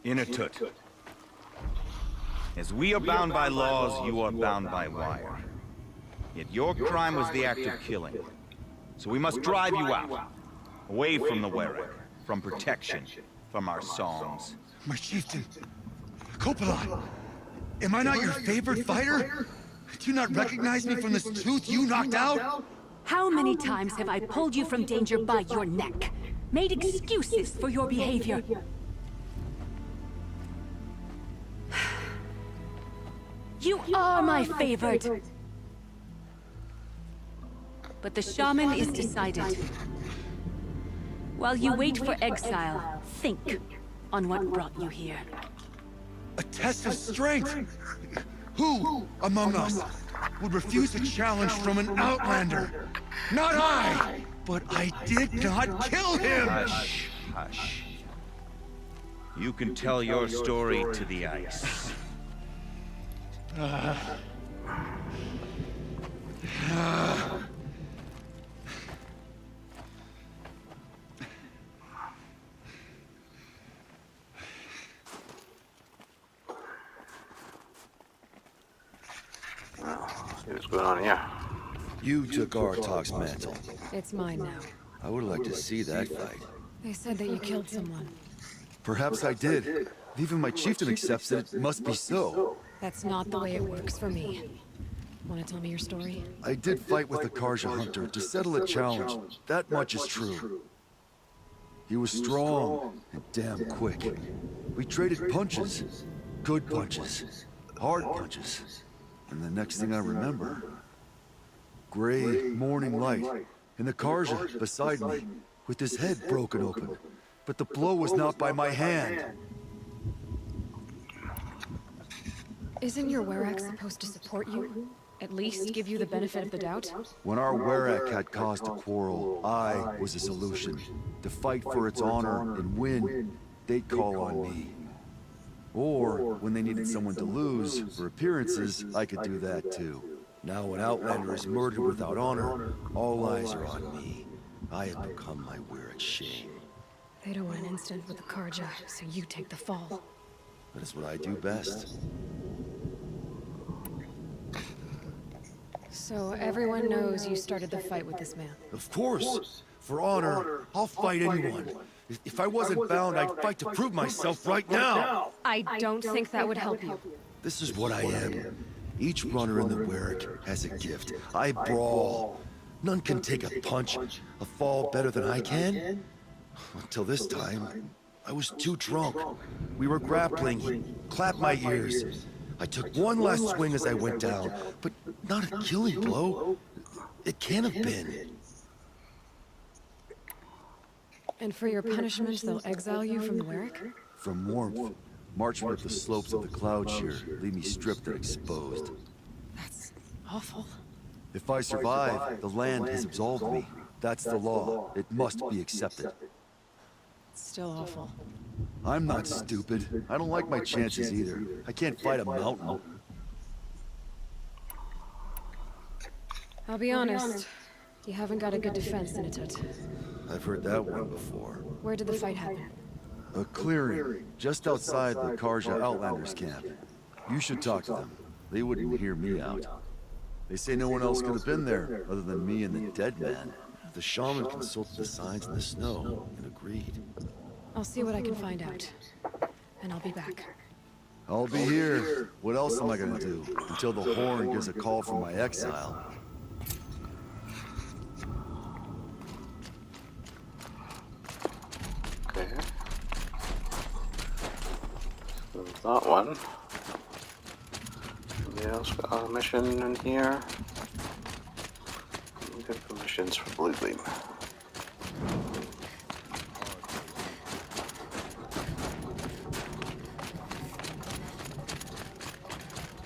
Inatut. As we are bound by laws, you are bound by wire. Yet your crime was the act of killing. So we must drive you out. Away from the Werek. From protection. From our songs. My chieftain. Coppola! Am I not your favorite fighter? Do you not recognize me from this tooth you knocked out? How many times have I pulled you from danger by your neck? Made excuses for your behavior? You are my favorite! But the shaman is decided. While you wait for exile, think on what brought you here. A test of strength! Who among us would refuse a challenge from an outlander? Not I! But I did not kill him! Hush, hush. You can tell your story to the ice. See what's going on here. You took Artok's mantle. It's mine now. I would like to see that fight. They said that you killed someone. Perhaps I did. If even my chieftain accepts it, it must be so. That's not the way it works for me. Want to tell me your story? I did fight with the Karja hunter to settle a challenge. That much is true. He was strong and damn quick. We traded punches. Good punches. Hard punches. And the next thing I remember... gray morning light, and the Karja beside me, with his head broken open. But the blow was not by my hand. Isn't your Werek supposed to support you? At least give you the benefit of the doubt? When our Werek had caused a quarrel, I was a solution. To fight for its honor and win, they'd call on me. Or, when they needed someone to lose, for appearances, I could do that too. Now when Outlander is murdered without honor, all eyes are on me. I have become my Werek's shame. They don't want an incident with the Karja, so you take the fall. That is what I do best. So everyone knows you started the fight with this man? Of course! For honor, I'll fight anyone. If I wasn't bound, I'd fight to prove myself right now! I don't think that would help you. This is what I am. Each runner in the Werek has a gift. I brawl. None can take a punch, a fall better than I can. Until this time, I was too drunk. We were grappling. He clapped my ears. I took one last swing as I went down, but not a killing blow. It can't have been. And for your punishment, they'll exile you from the Werek? From warmth, march me up the slopes of the cloud shear, leave me stripped and exposed. That's awful. If I survive, the land has absolved me. That's the law. It must be accepted. It's still awful. I'm not stupid. I don't like my chances either. I can't fight a mountain. I'll be honest. You haven't got a good defense, Inatut. I've heard that one before. Where did the fight happen? A clearing, just outside the Karja Outlanders camp. You should talk to them. They wouldn't hear me out. They say no one else could have been there, other than me and the dead man. The shaman consulted the signs in the snow and agreed. I'll see what I can find out. And I'll be back. I'll be here. What else am I gonna do? Until the horn gives a call for my exile. Okay. So that one. Somebody else got a mission in here. Looking for missions for Blue Gleam.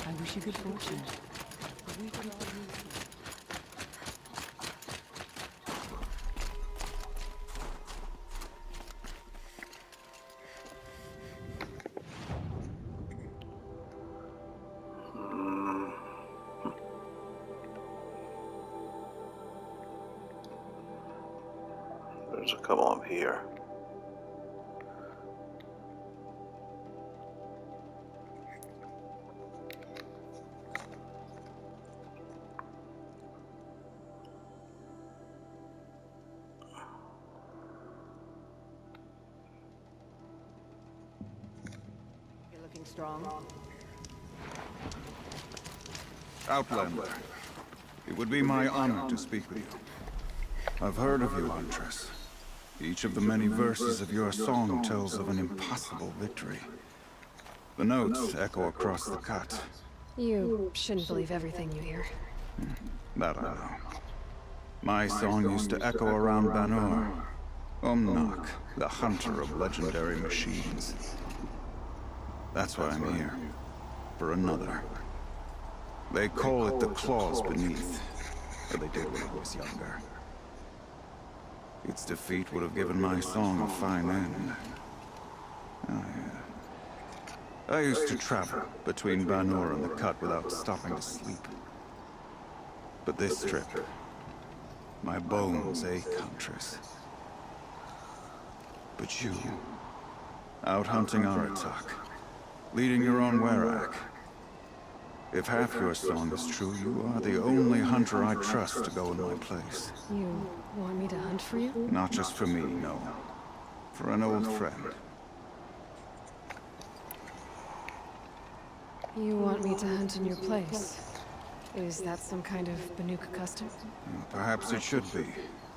I wish you good fortune. There's a couple up here. looking strong. Outlander, it would be my honor to speak with you. I've heard of you, Huntress. Each of the many verses of your song tells of an impossible victory. The notes echo across the cut. You shouldn't believe everything you hear. That I know. My song used to echo around Banur. Umnak, the hunter of legendary machines. That's why I'm here. For another. They call it the Claws Beneath. Or they did when I was younger. Its defeat would have given my song a fine end. Oh, yeah. I used to travel between Banur and the Cut without stopping to sleep. But this trip, my bones ache, Huntress. But you, out hunting Aratak, leading your own Werak. If half your song is true, you are the only hunter I trust to go in my place. You want me to hunt for you? Not just for me, no. For an old friend. You want me to hunt in your place? Is that some kind of Banuk custom? Perhaps it should be,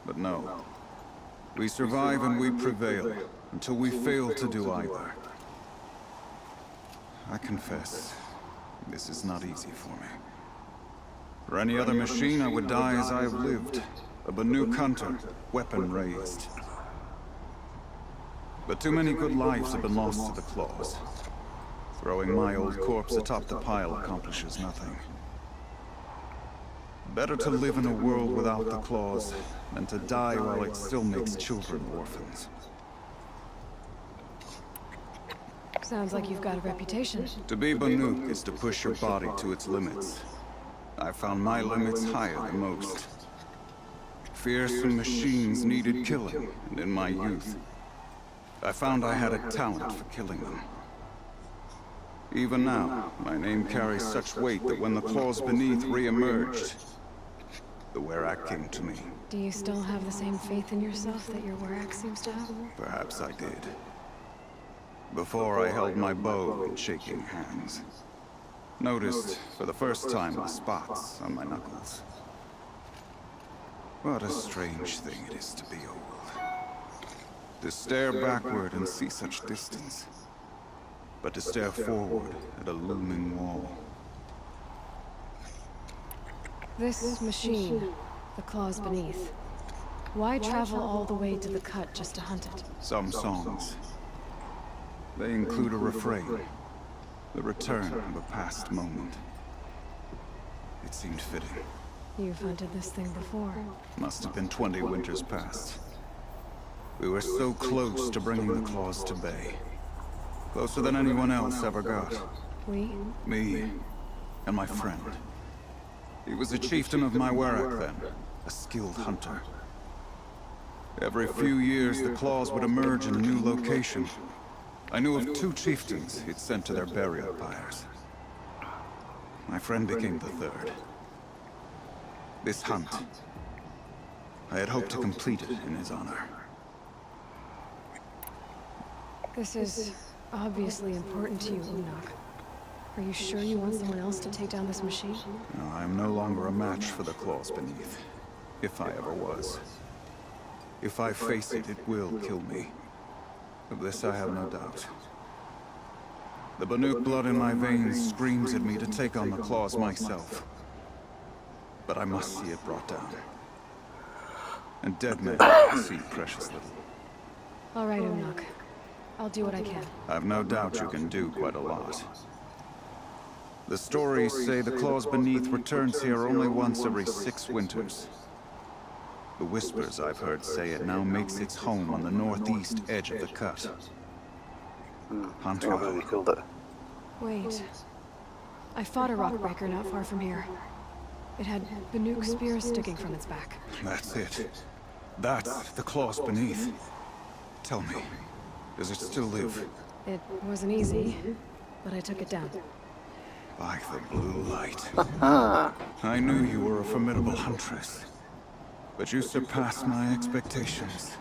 but no. We survive and we prevail, until we fail to do either. I confess, this is not easy for me. For any other machine, I would die as I have lived. A Banuk hunter, weapon raised. But too many good lives have been lost to the Claws. Throwing my old corpse atop the pile accomplishes nothing. Better to live in a world without the Claws than to die while it still makes children orphans. Sounds like you've got a reputation. To be Banuk is to push your body to its limits. I found my limits higher than most. Fearsome machines needed killing, and in my youth, I found I had a talent for killing them. Even now, my name carries such weight that when the Claws Beneath re-emerged, the Werak came to me. Do you still have the same faith in yourself that your Werak seems to have? Perhaps I did. Before I held my bow in shaking hands. Noticed, for the first time, the spots on my knuckles. What a strange thing it is to be old. To stare backward and see such distance. But to stare forward at a looming wall. This machine, the Claws Beneath. Why travel all the way to the Cut just to hunt it? Some songs. They include a refrain. The return of a past moment. It seemed fitting. You've hunted this thing before. Must have been 20 winters past. We were so close to bringing the Claws to bay. Closer than anyone else ever got. We? Me and my friend. He was a chieftain of my Werak then, a skilled hunter. Every few years, the Claws would emerge in a new location. I knew of 2 chieftains he'd sent to their burial pyres. My friend became the 3rd. This hunt, I had hoped to complete it in his honor. This is obviously important to you, Umnak. Are you sure you want someone else to take down this machine? No, I am no longer a match for the Claws Beneath. If I ever was. If I face it, it will kill me. Of this I have no doubt. The Banuk blood in my veins screams at me to take on the Claws myself. But I must see it brought down. And dead men see precious little. All right, Umnak. I'll do what I can. I've no doubt you can do quite a lot. The stories say the Claws Beneath returns here only once every 6 winters. The whispers I've heard say it now makes its home on the northeast edge of the Cut. Hunt well. You killed it. Wait. I fought a rockbreaker not far from here. It had Banuk spears sticking from its back. That's it. That's the Claws Beneath. Tell me, does it still live? It wasn't easy, but I took it down. Like the blue light. I knew you were a formidable huntress. But you surpassed my expectations.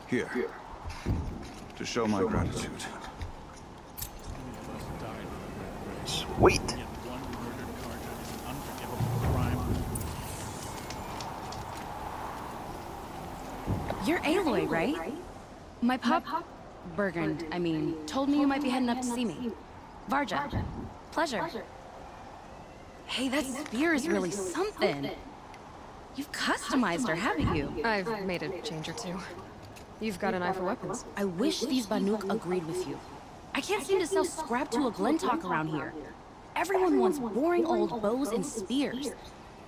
Here, to show my gratitude. You're Aloy, right? My pup, Bergund, I mean, told me you might be heading up to see me. Varja. Pleasure. Hey, that spear is really something. You've customized her, haven't you? I've made a change or two. You've got an eye for weapons. I wish these Banuk agreed with you. I can't seem to sell scrap to a Glentalk around here. Everyone wants boring old bows and spears.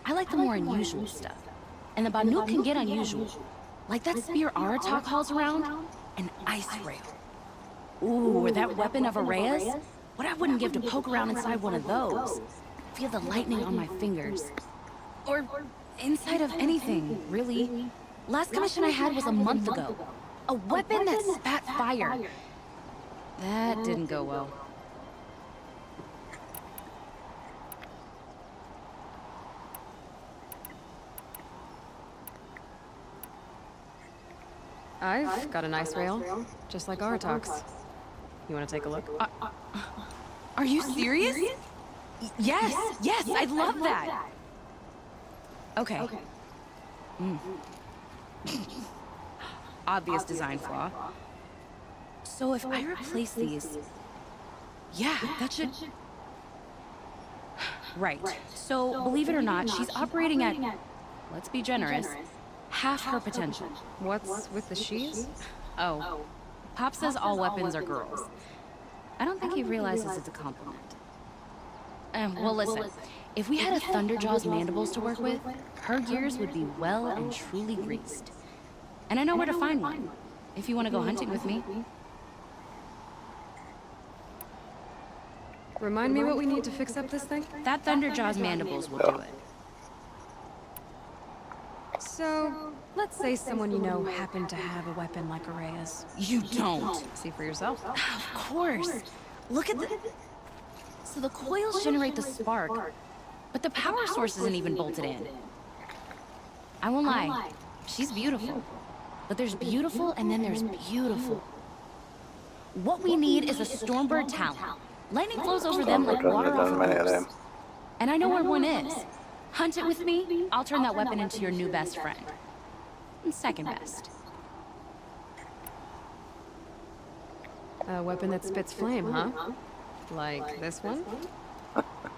I like the more unusual stuff. And the Banuk can get unusual. Like that spear Aratak hauls around, an ice rail. Ooh, or that weapon of Araya's? What I wouldn't give to poke around inside one of those. Feel the lightning on my fingers. Or inside of anything, really. Last commission I had was a month ago. A weapon that spat fire. That didn't go well. I've got an ice rail, just like Aratak's. You want to take a look? Are you serious? Yes, yes, I'd love that. Okay. Obvious design flaw. So if I replace these... Yeah, that should... Right. So, believe it or not, she's operating at, let's be generous, half her potential. What's with the she's? Oh. Pop says all weapons are girls. I don't think he realizes it's a compliment. Well, listen. If we had a Thunderjaw's mandibles to work with, her gears would be well and truly greased. And I know where to find one, if you want to go hunting with me. Remind me what we need to fix up this thing? That Thunderjaw's mandibles will do it. So, let's say someone you know happened to have a weapon like Araya's. You don't. See for yourself. Of course. Look at the... So the coils generate the spark, but the power source isn't even bolted in. I won't lie. She's beautiful. But there's beautiful and then there's beautiful. What we need is a Stormbird talent. Lightning flows over them like water off a rose. And I know where one is. Hunt it with me, I'll turn that weapon into your new best friend. And second best. A weapon that spits flame, huh? Like this one?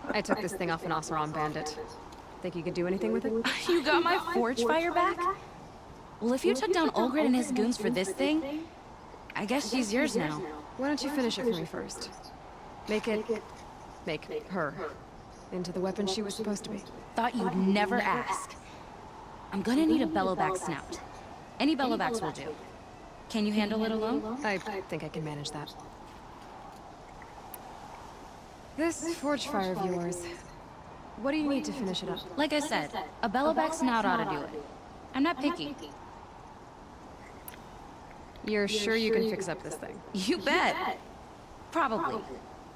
I took this thing off an Oseram bandit. Think you could do anything with it? You got my forge fire back? Well, if you took down Olgrid and his goons for this thing, I guess she's yours now. Why don't you finish it for me first? Make her into the weapon she was supposed to be. Thought you'd never ask. I'm gonna need a bellowback snout. Any bellowbacks will do. Can you handle it alone? I think I can manage that. This forge fire of yours, what do you need to finish it up? Like I said, a bellowback snout ought to do it. I'm not picky. You're sure you can fix up this thing? You bet. Probably.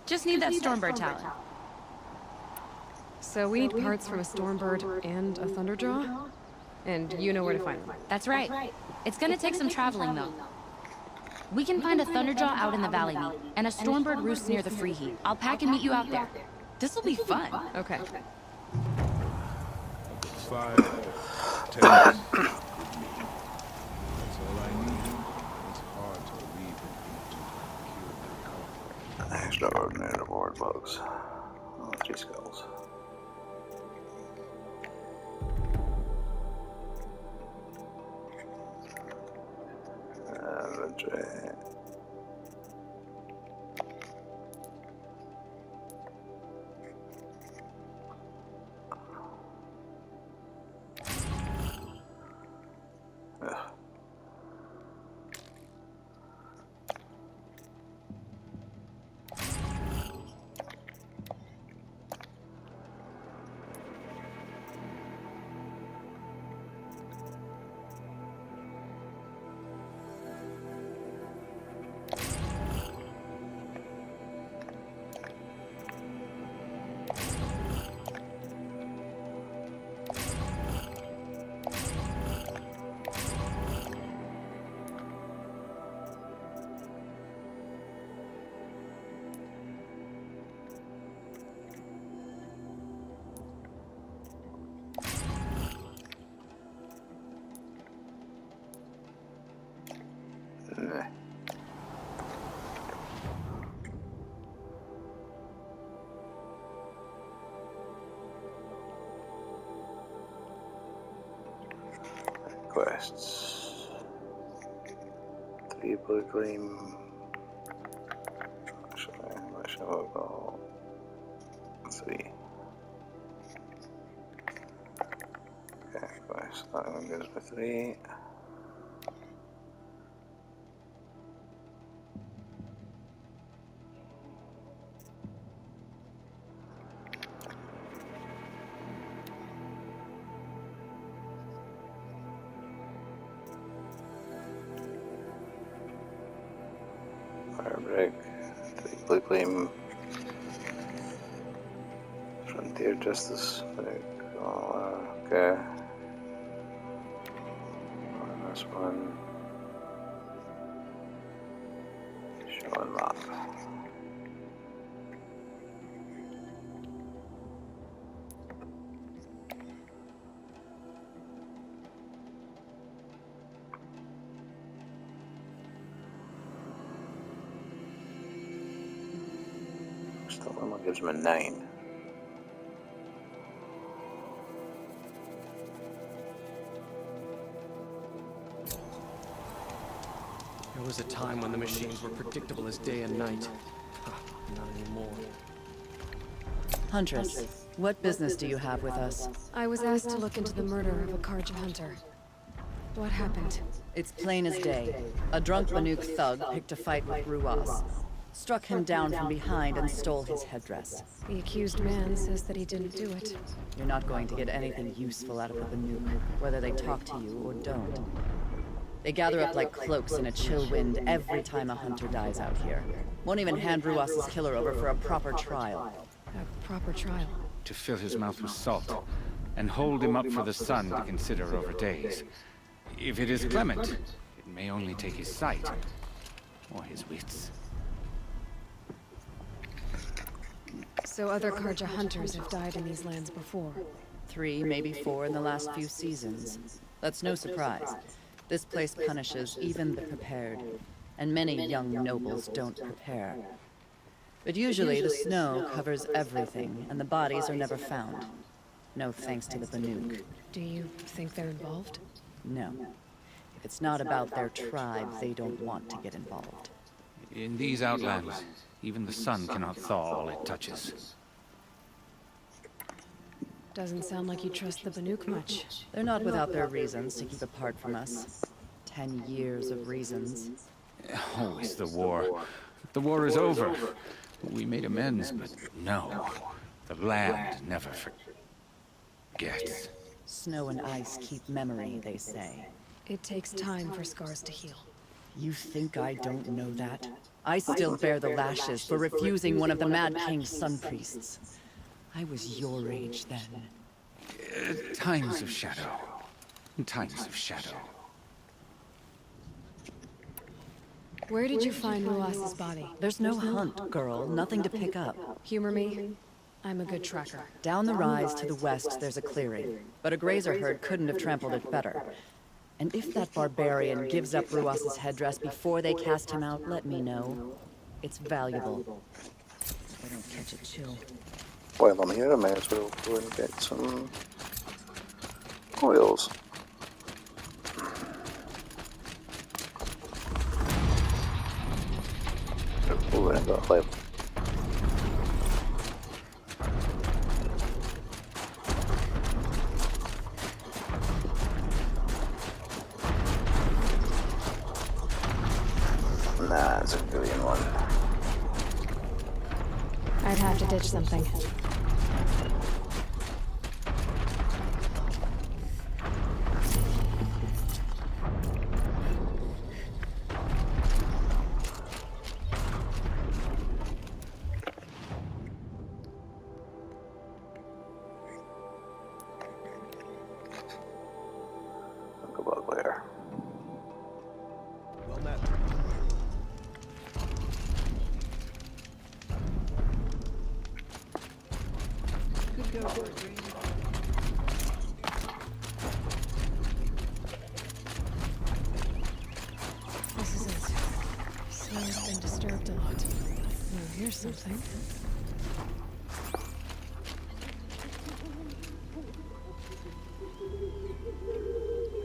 Just need that Stormbird talent. So we need parts from a Stormbird and a Thunderjaw? And you know where to find them. That's right. It's gonna take some traveling, though. We can find a Thunderjaw out in the valley meet, and a Stormbird roost near the Freeheat. I'll pack and meet you out there. This'll be fun. Okay. 5, 10. That's all I need. It's hard to believe in to Extraordinary reward bugs. Oh, 3 skulls. Inventory. quests. 3 blue gleam. Actually, I should go 3. Okay, quest. That one goes for 3. Firebreak, 3 blue gleam, frontier justice, okay. And this one, showing map. Still one gives him a 9. There was a time when the machines were predictable as day and night. Not anymore. Huntress, what business do you have with us? I was asked to look into the murder of a Karja hunter. What happened? It's plain as day. A drunk Banuk thug picked a fight with Ruas, struck him down from behind and stole his headdress. The accused man says that he didn't do it. You're not going to get anything useful out of the Banuk, whether they talk to you or don't. They gather up like cloaks in a chill wind every time a hunter dies out here. Won't even hand Ruas's killer over for a proper trial. A proper trial. To fill his mouth with salt, and hold him up for the sun to consider over days. If it is clement, it may only take his sight, or his wits. So other Karja hunters have died in these lands before. 3, maybe 4 in the last few seasons. That's no surprise. This place punishes even the prepared, and many young nobles don't prepare. But usually the snow covers everything, and the bodies are never found. No thanks to the Banuk. Do you think they're involved? No. If it's not about their tribe, they don't want to get involved. In these outlands, even the sun cannot thaw all it touches. Doesn't sound like you trust the Banuk much. They're not without their reasons to keep apart from us. 10 years of reasons. Always the war. The war is over. We made amends, but no. The land never forgets. Snow and ice keep memory, they say. It takes time for scars to heal. You think I don't know that? I still bear the lashes for refusing one of the Mad King's sun priests. I was your age then. Times of shadow. Times of shadow. Where did you find Ruas's body? There's no hunt, girl. Nothing to pick up. Humor me. I'm a good tracker. Down the rise to the west, there's a clearing. But a grazer herd couldn't have trampled it better. And if that barbarian gives up Ruas's headdress before they cast him out, let me know. It's valuable. I don't catch a chill. While I'm here, I may as well go and get some oils. Oh, I got left. Nah, it's a billion one. I'd have to ditch something. Look about there. Well met. Good go for a dream. This is it. Snow's been disturbed a lot. Oh, here's something.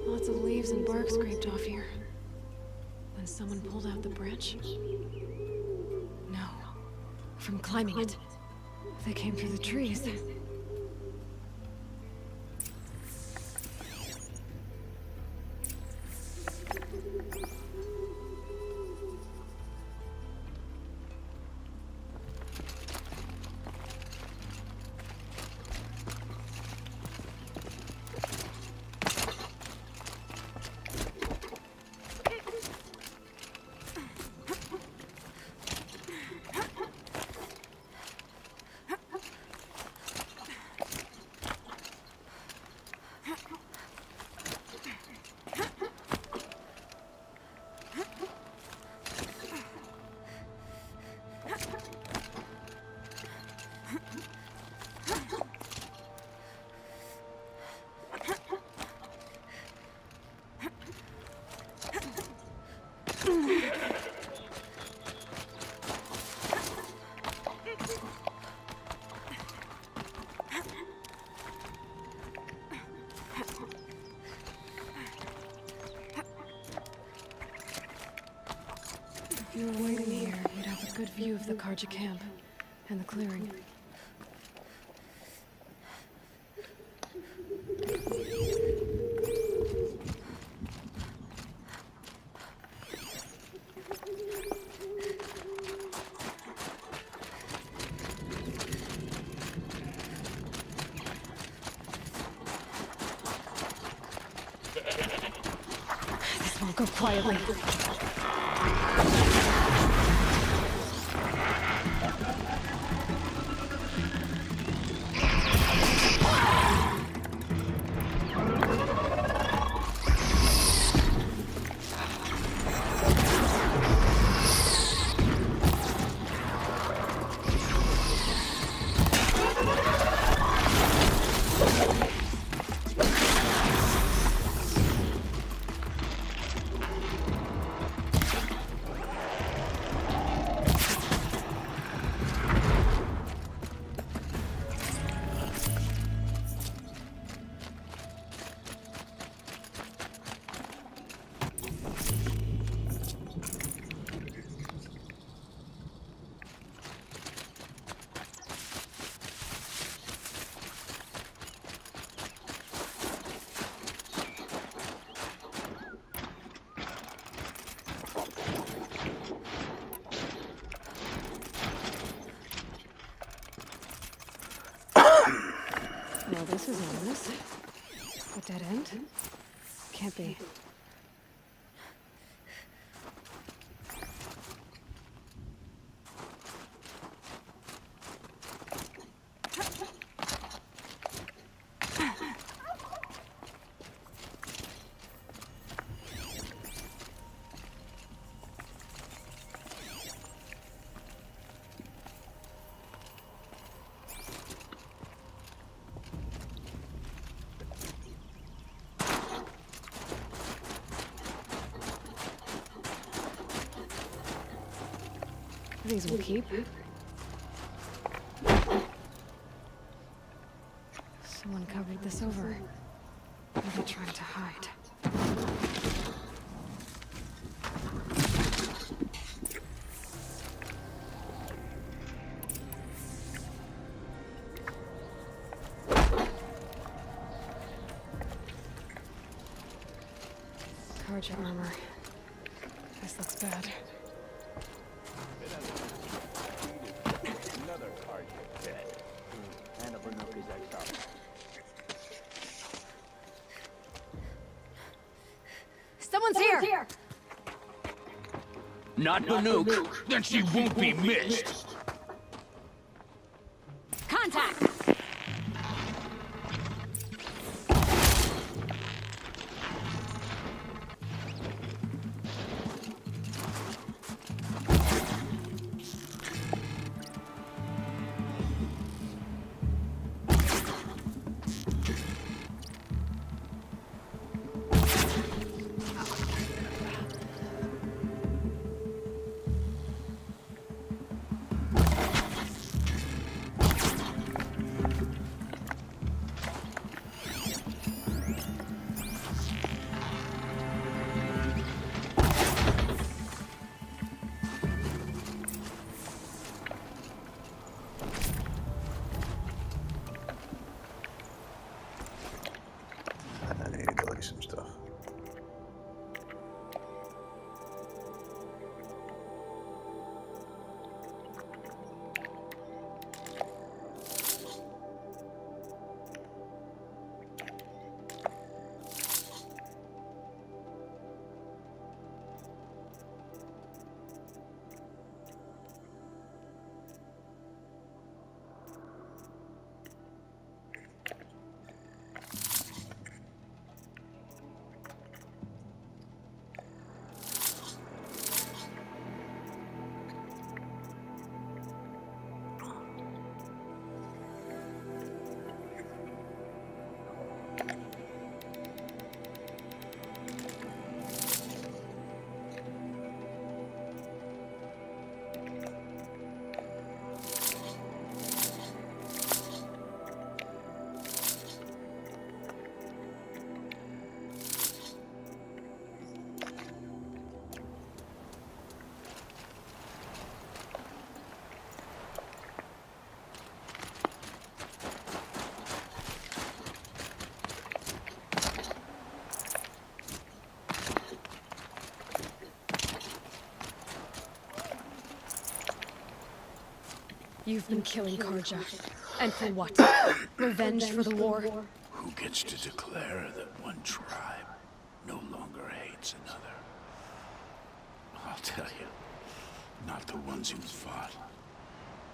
Lots of leaves leaves and bark scraped off here. When someone pulled out the branch? No. From climbing it. They came through the trees. If you were waiting here, you'd have a good view of the Karja camp and the clearing. This won't go quietly. Well, this is ominous. A dead end? Can't be. These will keep. Someone covered this over. Maybe trying to hide. Karja armor. This looks bad. Someone's here! Not Banuk, then she won't be missed. Contact! some stuff. You've been killing Karja. And for what? Revenge for the war? Who gets to declare that one tribe no longer hates another? I'll tell you, not the ones who fought,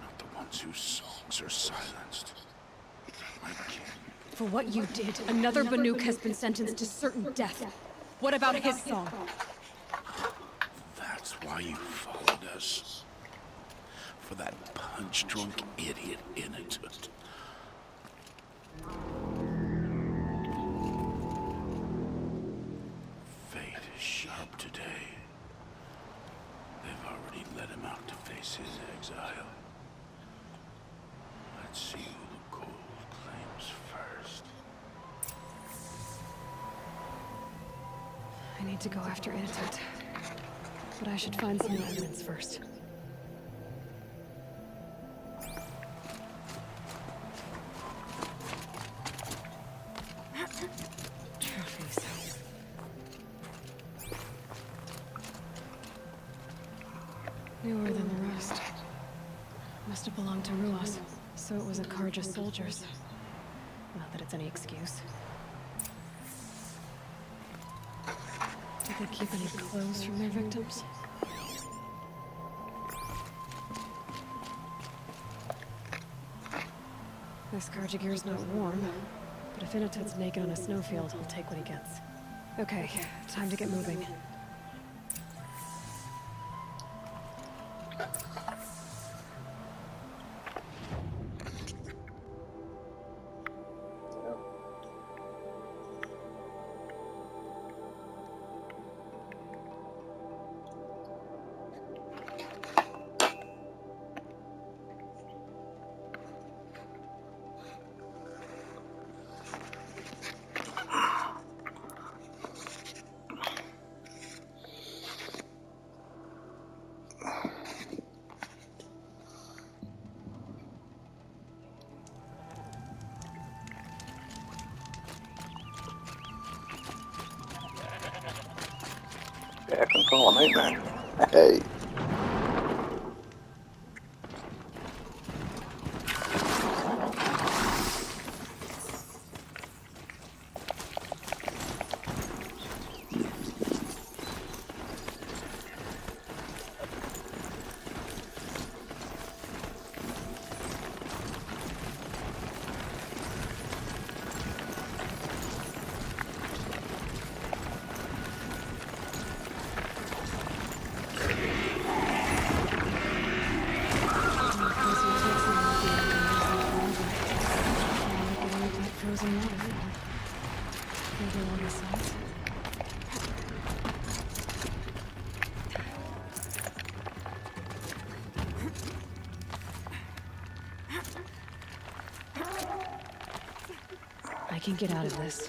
not the ones whose songs are silenced. My king. For what you did, another Banuk has been sentenced to certain death. What about his song? That's why you followed us. For that punch-drunk idiot Inatut. Fate is sharp today. They've already let him out to face his exile. Let's see who the gold claims first. I need to go after Inatut. But I should find some evidence first. Newer than the rest. Must have belonged to Ruas, so it was a Karja soldiers. Not that it's any excuse. Did they keep any clothes from their victims? This Karja gear's not warm, but if Inatut's naked on a snowfield, he'll take what he gets. Okay, time to get moving. Yeah, control a nightmare. Hey. Frozen waterfall. Maybe along the sides. I can get out of this.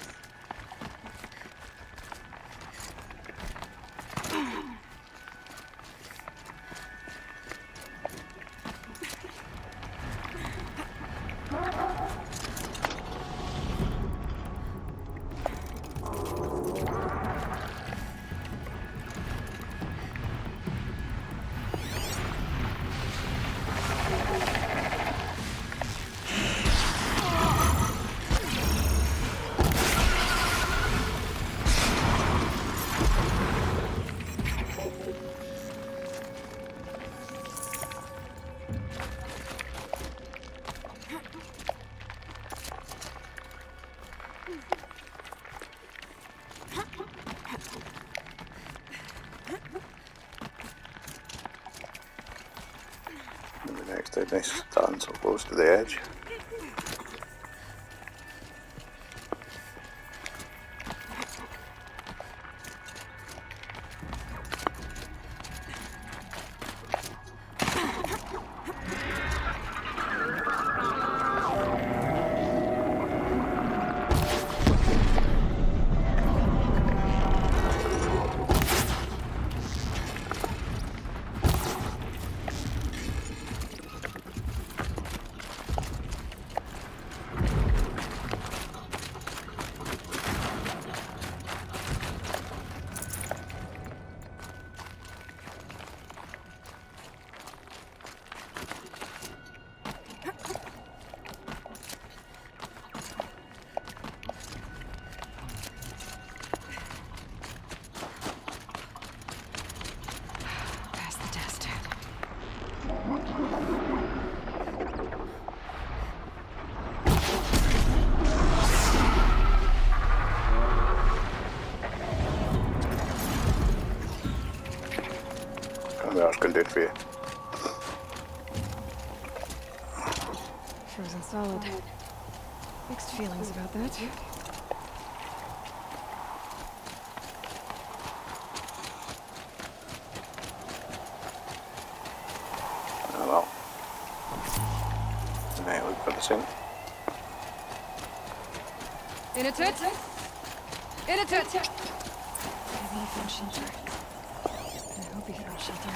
And the next time they stand so close to the edge. Pass the test. Kan vi også dit for. Frozen solid. Mixed feelings about that. Well. Nej, vi får det se. In a tit! In a tit! Maybe he found shelter. I hope he found shelter.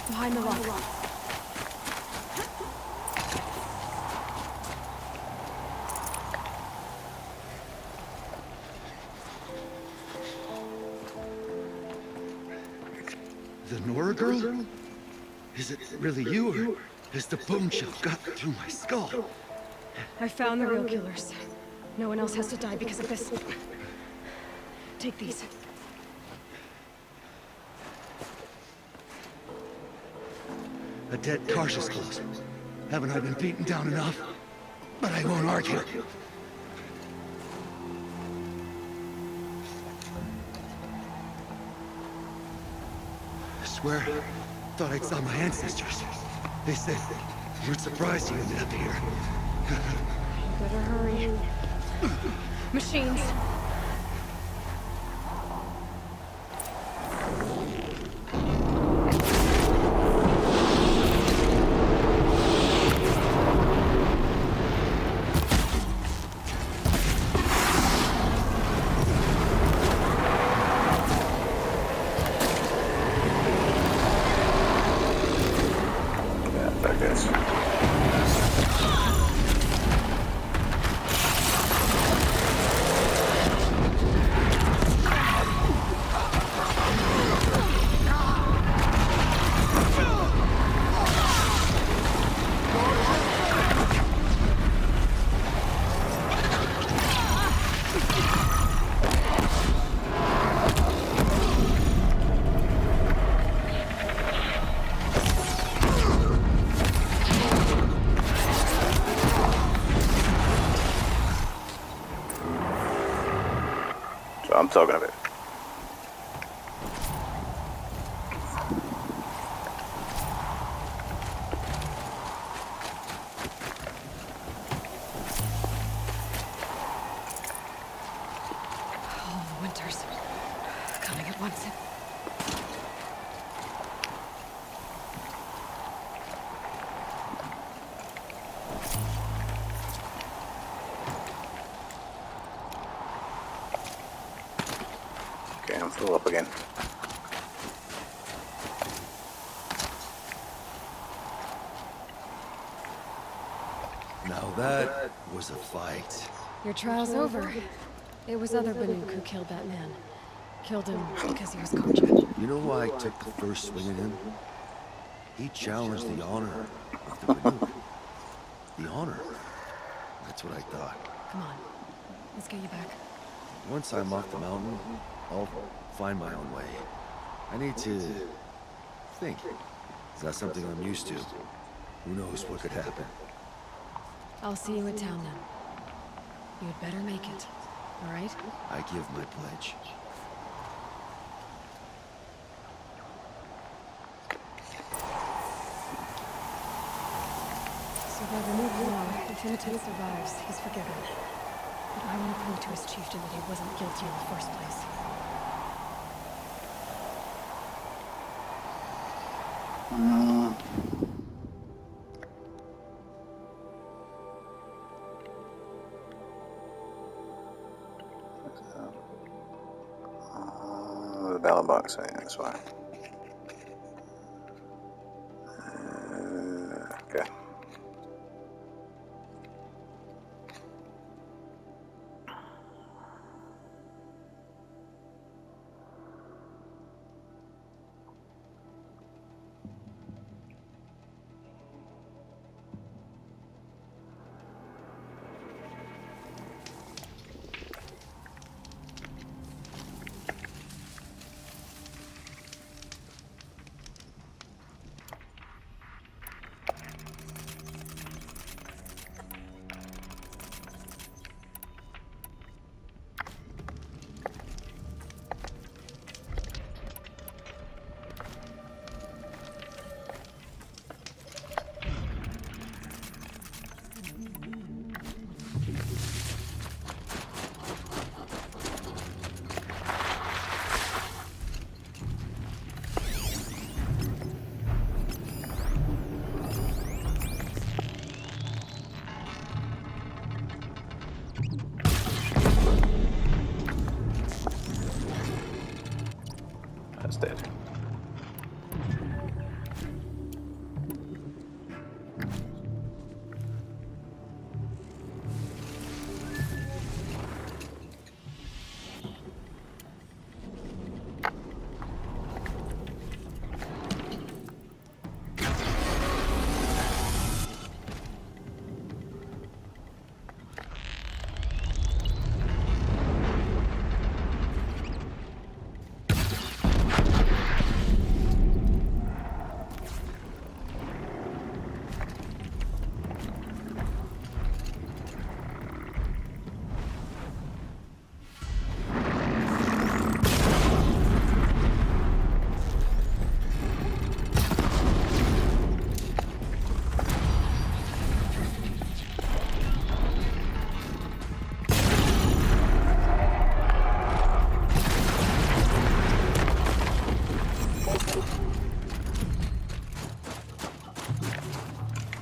Behind the rock. The Nora girl? Is it really you, or has the bone shell got through my skull? I found the real killers. No one else has to die because of this. Take these. A dead Karsh's close. Haven't I been beaten down enough? But I won't argue. I swear, thought I saw my ancestors. They said, we're surprised you ended up here. You better hurry. Machines. I'm talking about. All the winters coming at once. Okay, I'm full up again. Now that was a fight. Your trial's over. It was other Banuk who killed that man. Killed him because he was Karja. You know why I took the first swing at him? He challenged the honor of the Banuk. The honor. That's what I thought. Come on. Let's get you back. Once I'm off the mountain, I'll find my own way. I need to think. Is that something I'm used to? Who knows what could happen? I'll see you at town then. You'd better make it, all right? I give my pledge. Survivor moved on. If Imitate survives, he's forgiven. But I want to prove to his chieftain that he wasn't guilty in the first place. The ballot box, yeah, that's fine. Okay. That's dead.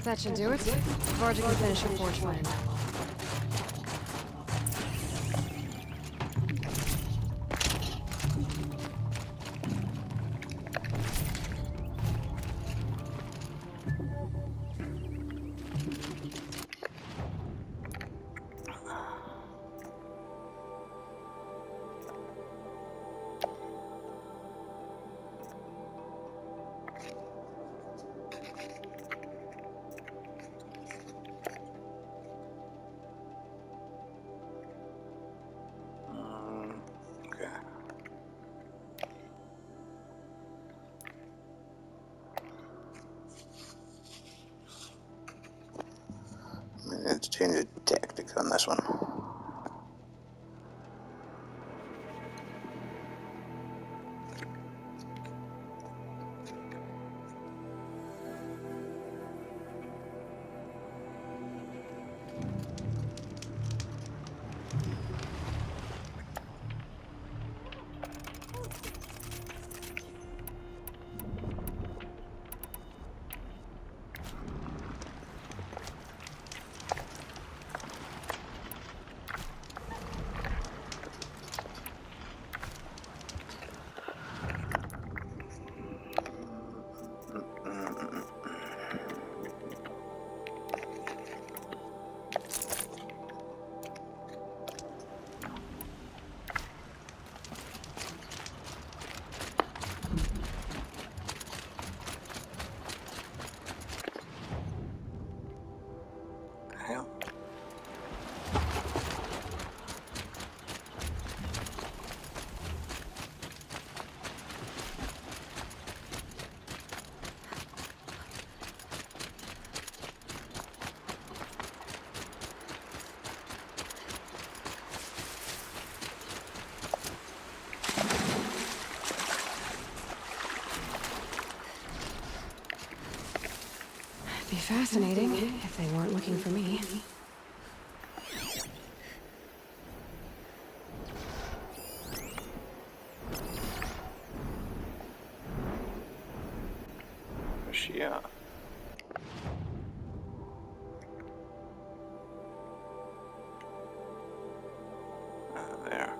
That should do it. Varga can finish her forge flame. Okay. Let's change the tactic on this one. Be fascinating if they weren't looking for me. Where's she at? There.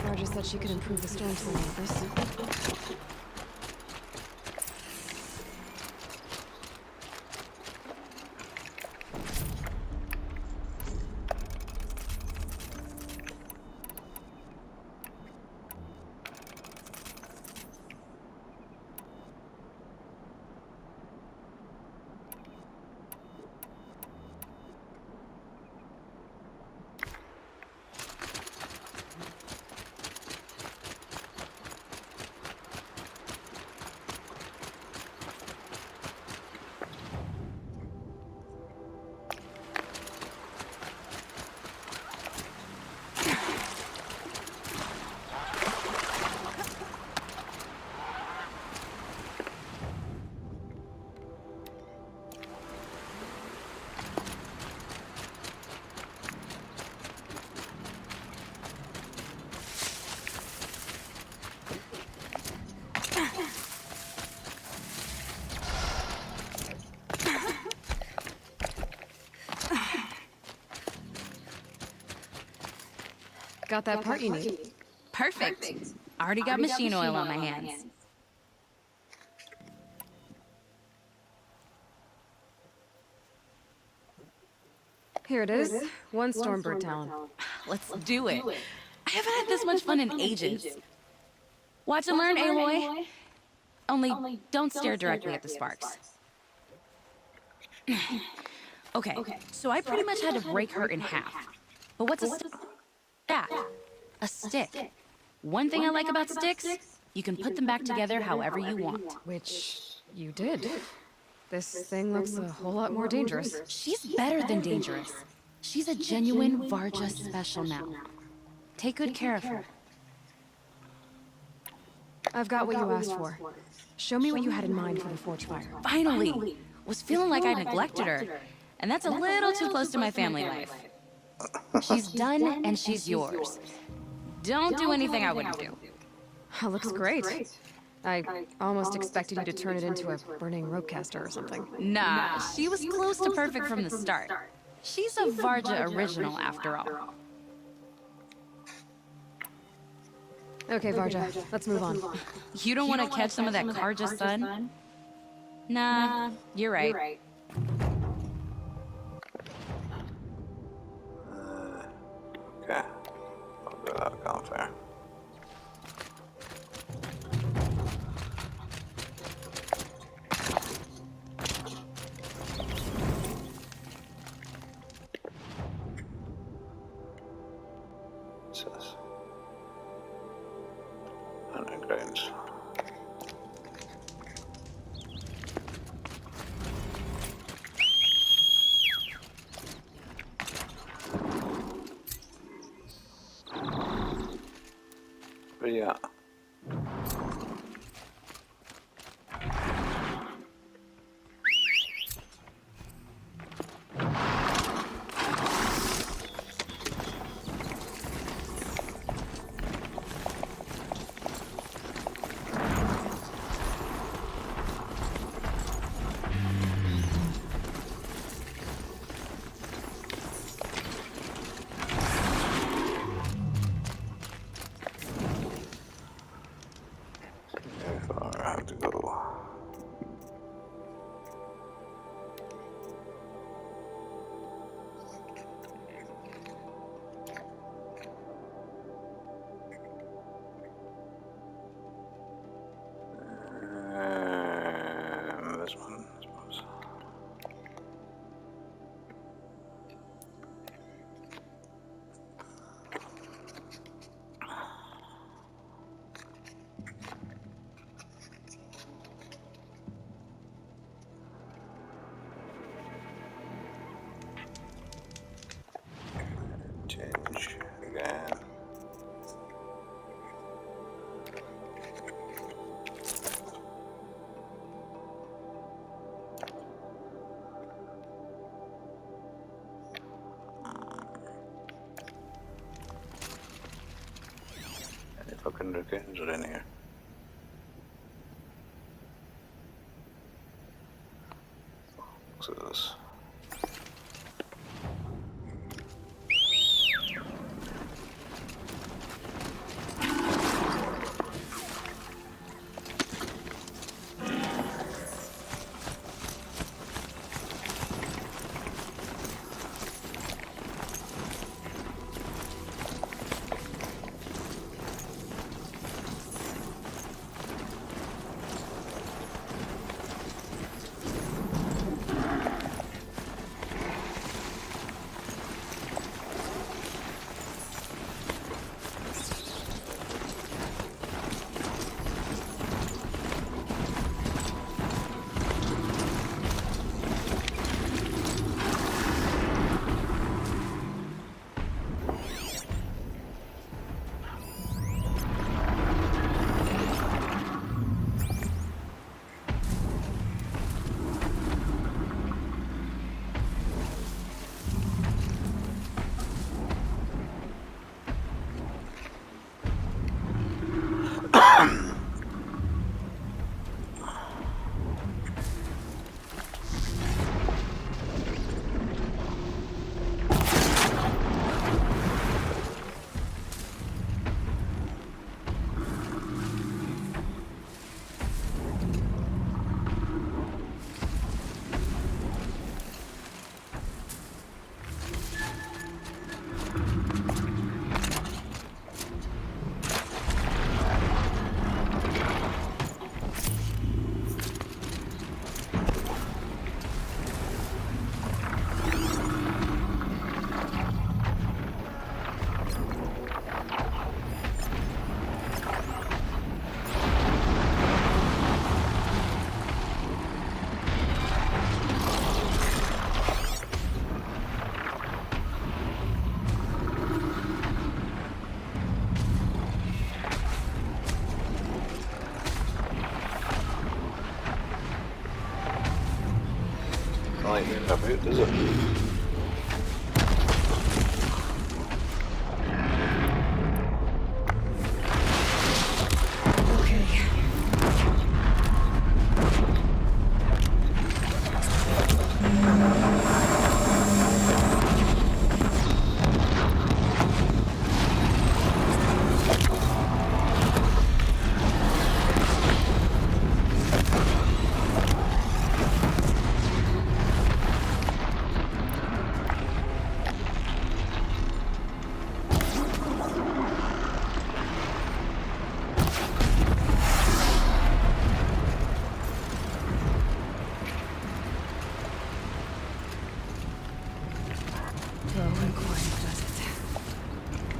Roger said she could improve the storm signal with this. Got that part you need. Perfect. Already got machine oil on my hands. Here it is. One Stormbird talent. Let's do it. I haven't had this much fun in ages. Watch and learn, Aloy. Only don't stare directly at the sparks. Okay, so I pretty much had to break her in half. But what's a stick? Yeah, a stick. One thing I like about sticks, you can put them back together however you want. Which you did. This thing looks a whole lot more dangerous. She's better than dangerous. She's a genuine Varja special now. Take good care of her. I've got what you asked for. Show me what you had in mind for the forge fire. Finally! Was feeling like I neglected her. And that's a little too close to my family life. She's done and she's yours. Don't do anything I wouldn't do. Looks great. I almost expected you to turn it into a burning ropecaster or something. Nah, she was close to perfect from the start. She's a Varja original after all. Okay, Varja, let's move on. You don't want to catch some of that Karja sun? Nah, you're right. Okay. I'll go without gunfire. What's this? 100 grains. But yeah. How far I have to go. This one, I suppose. Change again. Any fucking raccoons are in here. What's this? Not even a boot, is it?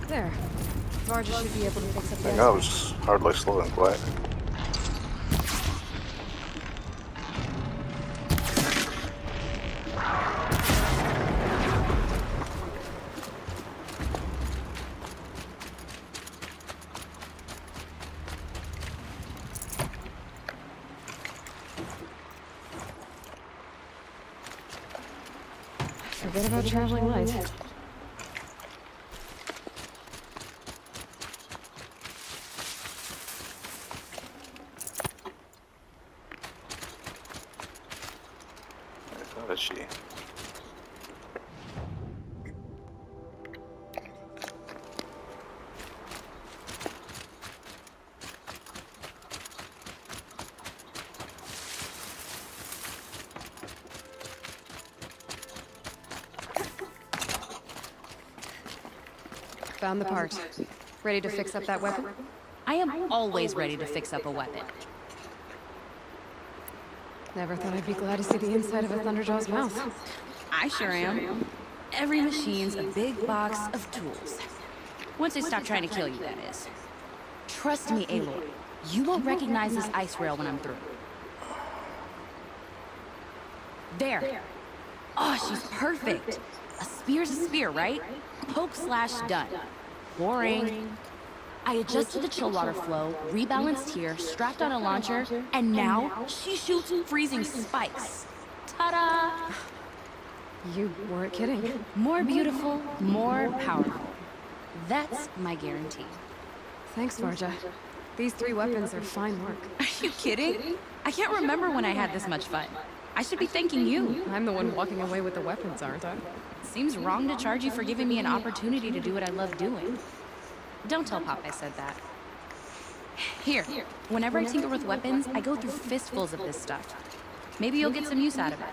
There. Vargas should be able to fix up I the think I was hardly slow and quiet. Forget about traveling light. Where is she? Found the part. Ready to fix up that weapon? I am always ready to fix up a weapon. Never thought I'd be glad to see the inside of a Thunderjaw's mouth. I sure am. Every machine's a big box of tools. Once they stop trying to kill you, that is. Trust me, Aloy. You won't recognize this ice rail when I'm through. There. Oh, she's perfect. A spear's a spear, right? Poke slash done. Boring. I adjusted the chill water flow, rebalanced here, strapped on a launcher, and now she shoots freezing spikes. Ta-da! You weren't kidding. More beautiful, more powerful. That's my guarantee. Thanks, Marja. These 3 weapons are fine work. Are you kidding? I can't remember when I had this much fun. I should be thanking you. I'm the one walking away with the weapons, aren't I? Seems wrong to charge you for giving me an opportunity to do what I love doing. Don't tell Pop I said that. Here, whenever I tinker with weapons, I go through fistfuls of this stuff. Maybe you'll get some use out of it.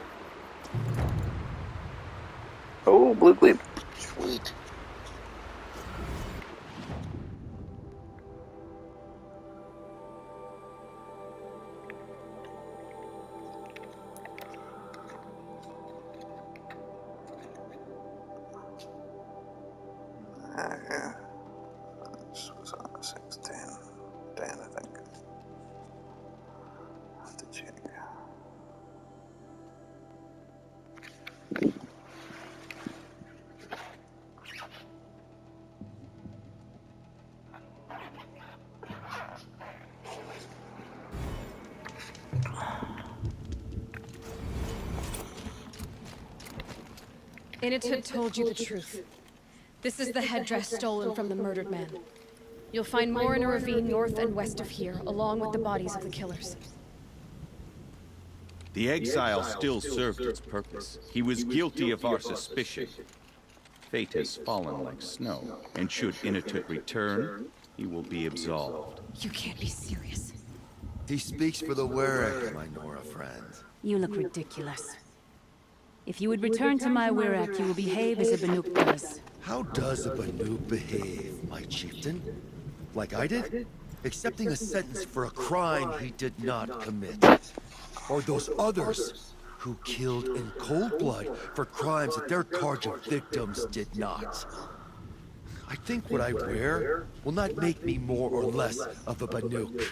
Oh, blue gleep. Sweet. Yeah. This was on 610. 10, I think. I have to check. Init told you the truth. This is the headdress stolen from the murdered man. You'll find more in a ravine north and west of here, along with the bodies of the killers. The exile still served its purpose. He was guilty of our suspicion. Fate has fallen like snow, and should Initut return, he will be absolved. You can't be serious. He speaks for the Warwick, my Nora friend. You look ridiculous. If you would return to my Wirrak, you will behave as a Banuk does. How does a Banuk behave, my chieftain? Like I did? Accepting a sentence for a crime he did not commit. Or those others who killed in cold blood for crimes that their Karja victims did not. I think what I wear will not make me more or less of a Banuk.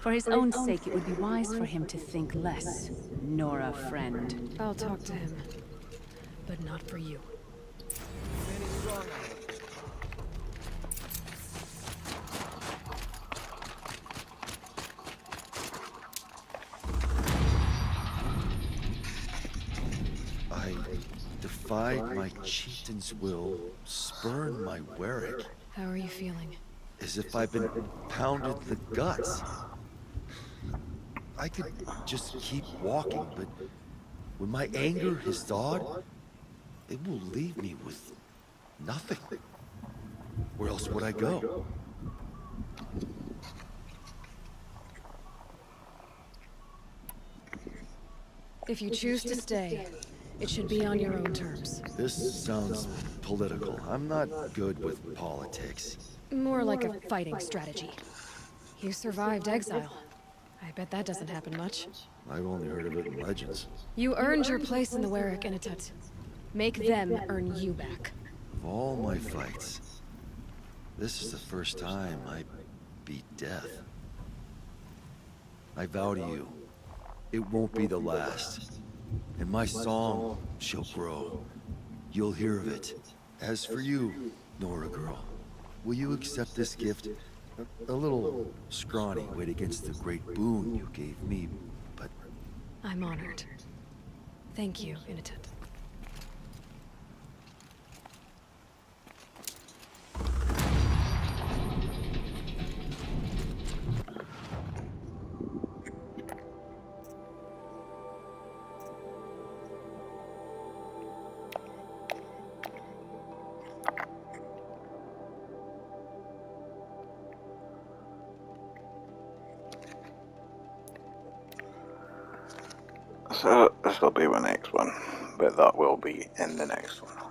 For his own sake, it would be wise for him to think less. Nora, friend. I'll talk to him. But not for you. I defied my chieftain's will, spurned my Warwick. How are you feeling? As if I've been pounded in the guts. I could just keep walking, but when my anger has thawed, it will leave me with nothing. Where else would I go? If you choose to stay, it should be on your own terms. This sounds political. I'm not good with politics. More like a fighting strategy. You survived exile. I bet that doesn't happen much. I've only heard of it in legends. You earned your place in the Warwick Initut. Make them earn you back. Of all my fights, this is the first time I beat death. I vow to you, it won't be the last. And my song shall grow. You'll hear of it. As for you, Nora girl, will you accept this gift? A little scrawny weight against the great boon you gave me, but I'm honored. Thank you, Initet. So this will be my next one, but that will be in the next one.